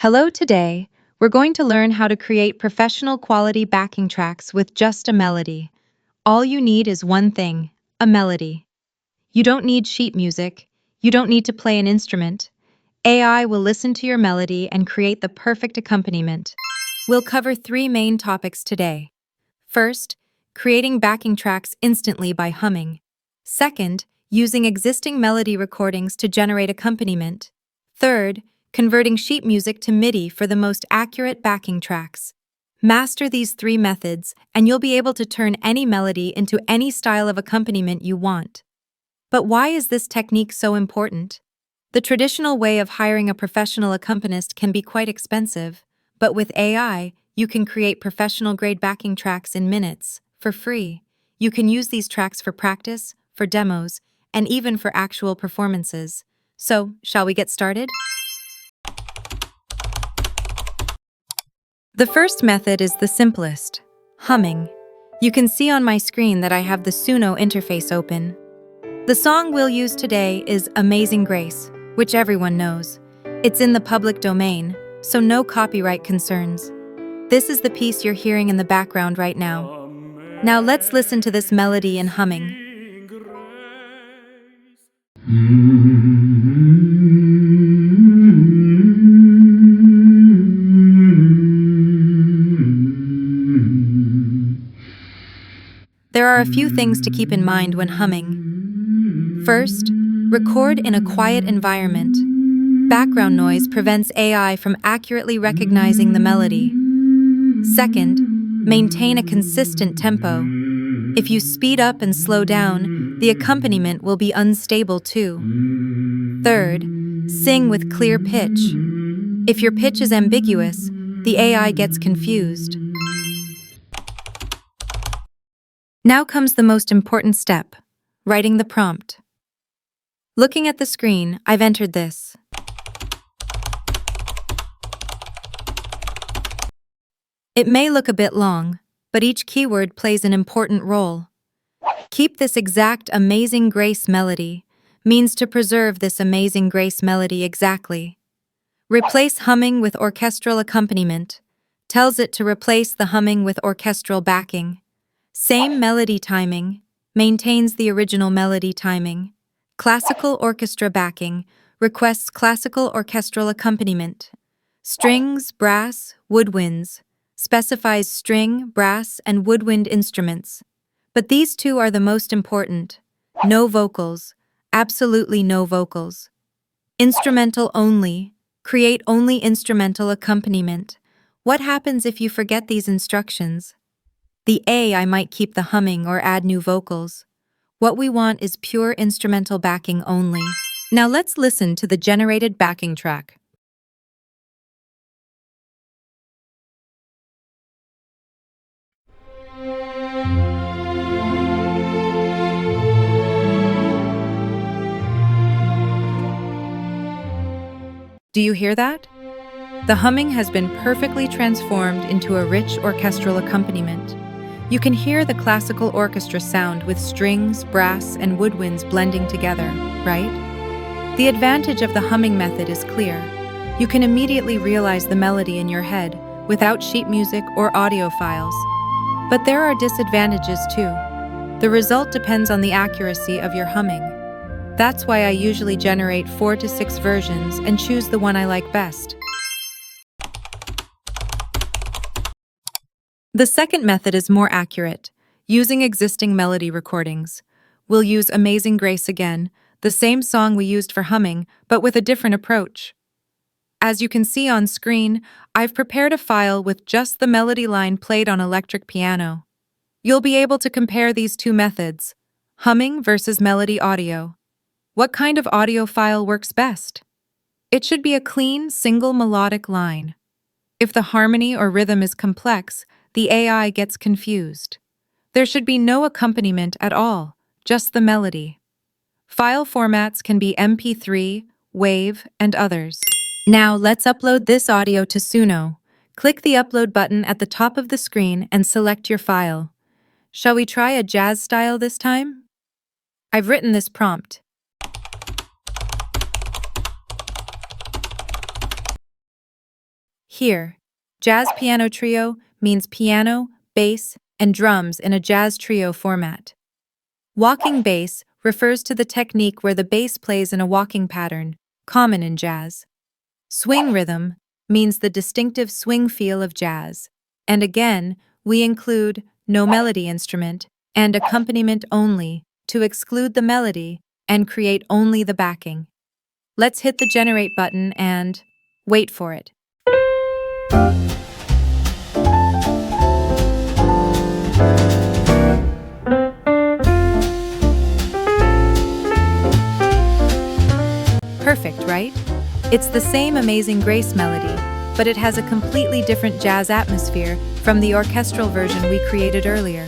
Hello, today, we're going to learn how to create professional quality backing tracks with just a melody. All you need is one thing, a melody. You don't need sheet music, you don't need to play an instrument. AI will listen to your melody and create the perfect accompaniment. We'll cover three main topics today. First, creating backing tracks instantly by humming. Second, using existing melody recordings to generate accompaniment. Third, converting sheet music to MIDI for the most accurate backing tracks. Master these three methods, and you'll be able to turn any melody into any style of accompaniment you want. But why is this technique so important? The traditional way of hiring a professional accompanist can be quite expensive, but with AI, you can create professional-grade backing tracks in minutes, for free. You can use these tracks for practice, for demos, and even for actual performances. So, shall we get started? The first method is the simplest, humming. You can see on my screen that I have the Suno interface open. The song we'll use today is Amazing Grace, which everyone knows. It's in the public domain, so no copyright concerns. This is the piece you're hearing in the background right now. Now let's listen to this melody in humming. There are a few things to keep in mind when humming. First, record in a quiet environment. Background noise prevents AI from accurately recognizing the melody. Second, maintain a consistent tempo. If you speed up and slow down, the accompaniment will be unstable too. Third, sing with clear pitch. If your pitch is ambiguous, the AI gets confused. Now comes the most important step, writing the prompt. Looking at the screen, I've entered this. It may look a bit long, but each keyword plays an important role. Keep this exact Amazing Grace melody means to preserve this Amazing Grace melody exactly. Replace humming with orchestral accompaniment tells it to replace the humming with orchestral backing. Same melody timing maintains the original melody timing. Classical orchestra backing requests classical orchestral accompaniment. Strings, brass, woodwinds specifies string, brass, and woodwind instruments. But these two are the most important. No vocals, absolutely no vocals. Instrumental only, create only instrumental accompaniment. What happens if you forget these instructions? The AI might keep the humming or add new vocals. What we want is pure instrumental backing only. Now let's listen to the generated backing track. Do you hear that? The humming has been perfectly transformed into a rich orchestral accompaniment. You can hear the classical orchestra sound with strings, brass, and woodwinds blending together, right? The advantage of the humming method is clear. You can immediately realize the melody in your head without sheet music or audio files. But there are disadvantages too. The result depends on the accuracy of your humming. That's why I usually generate 4 to 6 versions and choose the one I like best. The second method is more accurate, using existing melody recordings. We'll use Amazing Grace again, the same song we used for humming, but with a different approach. As you can see on screen, I've prepared a file with just the melody line played on electric piano. You'll be able to compare these two methods, humming versus melody audio. What kind of audio file works best? It should be a clean, single melodic line. If the harmony or rhythm is complex, the AI gets confused. There should be no accompaniment at all, just the melody. File formats can be MP3, WAV, and others. Now let's upload this audio to Suno. Click the upload button at the top of the screen and select your file. Shall we try a jazz style this time? I've written this prompt. Here, jazz piano trio means piano, bass, and drums in a jazz trio format. Walking bass refers to the technique where the bass plays in a walking pattern, common in jazz. Swing rhythm means the distinctive swing feel of jazz. And again, we include no melody instrument and accompaniment only to exclude the melody and create only the backing. Let's hit the generate button and wait for it. Perfect, right? It's the same Amazing Grace melody, but it has a completely different jazz atmosphere from the orchestral version we created earlier.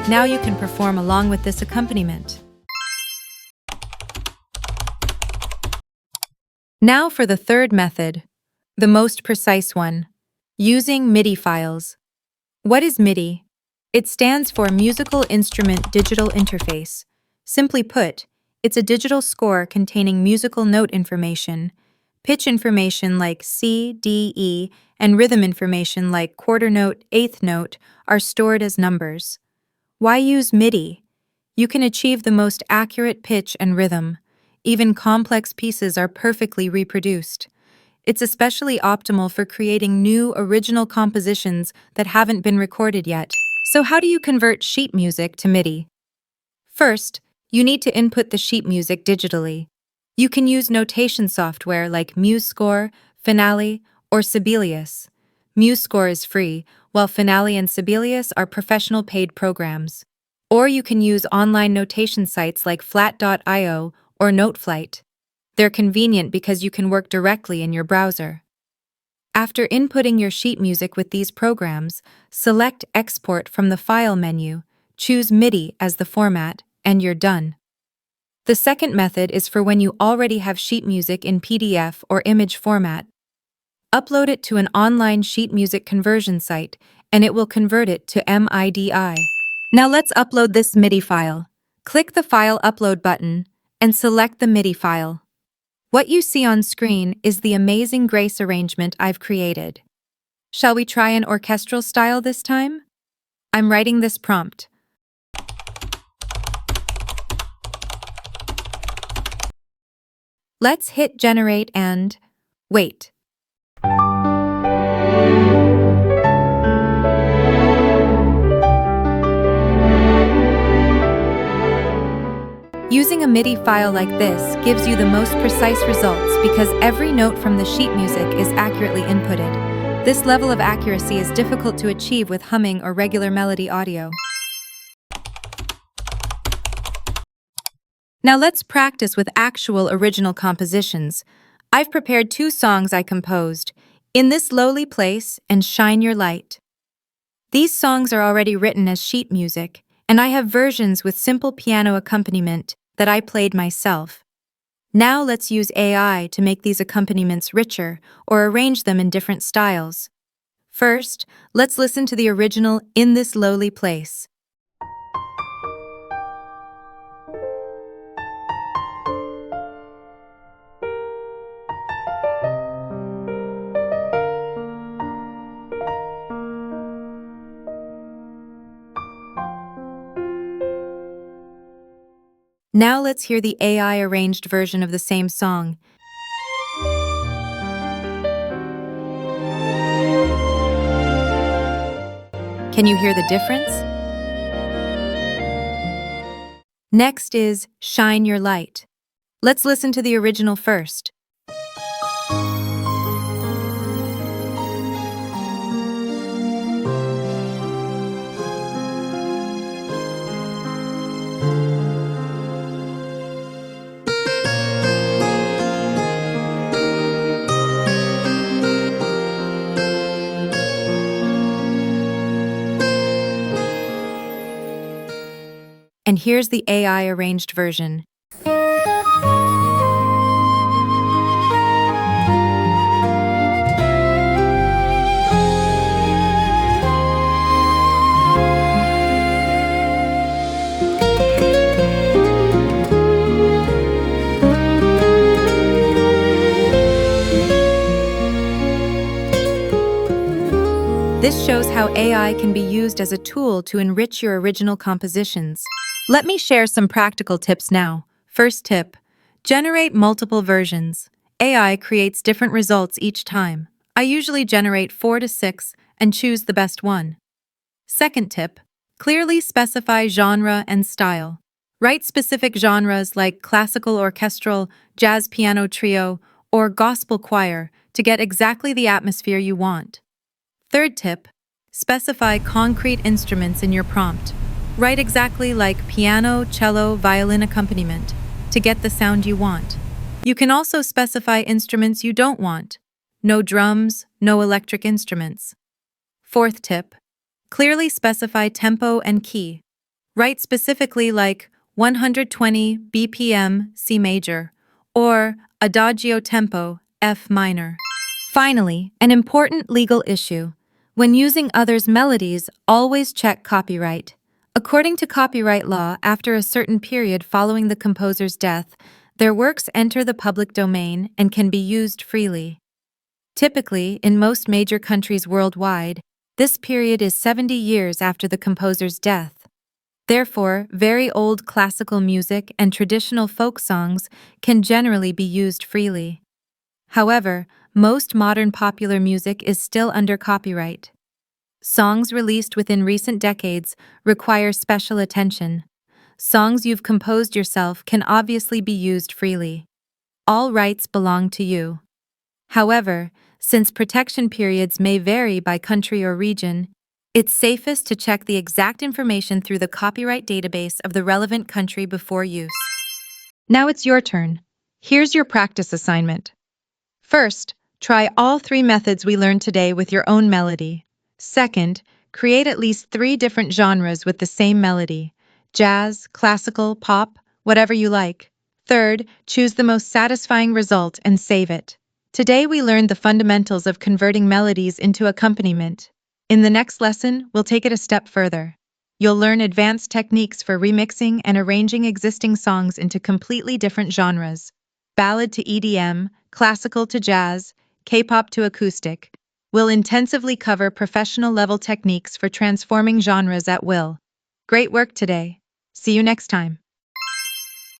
Now you can perform along with this accompaniment. Now for the third method, the most precise one, using MIDI files. What is MIDI? It stands for Musical Instrument Digital Interface. Simply put, it's a digital score containing musical note information, pitch information like C, D, E, and rhythm information like quarter note, eighth note are stored as numbers. Why use MIDI? You can achieve the most accurate pitch and rhythm. Even complex pieces are perfectly reproduced. It's especially optimal for creating new, original compositions that haven't been recorded yet. So how do you convert sheet music to MIDI? First, you need to input the sheet music digitally. You can use notation software like MuseScore, Finale, or Sibelius. MuseScore is free, while Finale and Sibelius are professional paid programs. Or you can use online notation sites like flat.io or Noteflight. They're convenient because you can work directly in your browser. After inputting your sheet music with these programs, select Export from the File menu, choose MIDI as the format, and you're done. The second method is for when you already have sheet music in PDF or image format. Upload it to an online sheet music conversion site, and it will convert it to MIDI. Now let's upload this MIDI file. Click the File Upload button and select the MIDI file. What you see on screen is the Amazing Grace arrangement I've created. Shall we try an orchestral style this time? I'm writing this prompt. Let's hit generate and wait. Using a MIDI file like this gives you the most precise results because every note from the sheet music is accurately inputted. This level of accuracy is difficult to achieve with humming or regular melody audio. Now let's practice with actual original compositions. I've prepared 2 songs I composed, In This Lowly Place and Shine Your Light. These songs are already written as sheet music, and I have versions with simple piano accompaniment that I played myself. Now let's use AI to make these accompaniments richer or arrange them in different styles. First, let's listen to the original In This Lowly Place. Now let's hear the AI-arranged version of the same song. Can you hear the difference? Next is Shine Your Light. Let's listen to the original first. And here's the AI-arranged version. This shows how AI can be used as a tool to enrich your original compositions. Let me share some practical tips now. First tip, generate multiple versions. AI creates different results each time. I usually generate 4 to 6 and choose the best one. Second tip, clearly specify genre and style. Write specific genres like classical orchestral, jazz piano trio, or gospel choir to get exactly the atmosphere you want. Third tip, specify concrete instruments in your prompt. Write exactly like piano, cello, violin accompaniment to get the sound you want. You can also specify instruments you don't want. No drums, no electric instruments. Fourth tip, clearly specify tempo and key. Write specifically like 120 BPM C major or Adagio tempo F minor. Finally, an important legal issue. When using others' melodies, always check copyright. According to copyright law, after a certain period following the composer's death, their works enter the public domain and can be used freely. Typically, in most major countries worldwide, this period is 70 years after the composer's death. Therefore, very old classical music and traditional folk songs can generally be used freely. However, most modern popular music is still under copyright. Songs released within recent decades require special attention. Songs you've composed yourself can obviously be used freely. All rights belong to you. However, since protection periods may vary by country or region, it's safest to check the exact information through the copyright database of the relevant country before use. Now it's your turn. Here's your practice assignment. First, try all 3 methods we learned today with your own melody. Second, create at least 3 different genres with the same melody: jazz, classical, pop, whatever you like. Third, choose the most satisfying result and save it. Today we learned the fundamentals of converting melodies into accompaniment. In the next lesson, we'll take it a step further. You'll learn advanced techniques for remixing and arranging existing songs into completely different genres: ballad to EDM, classical to jazz, K-pop to acoustic. We'll intensively cover professional-level techniques for transforming genres at will. Great work today. See you next time.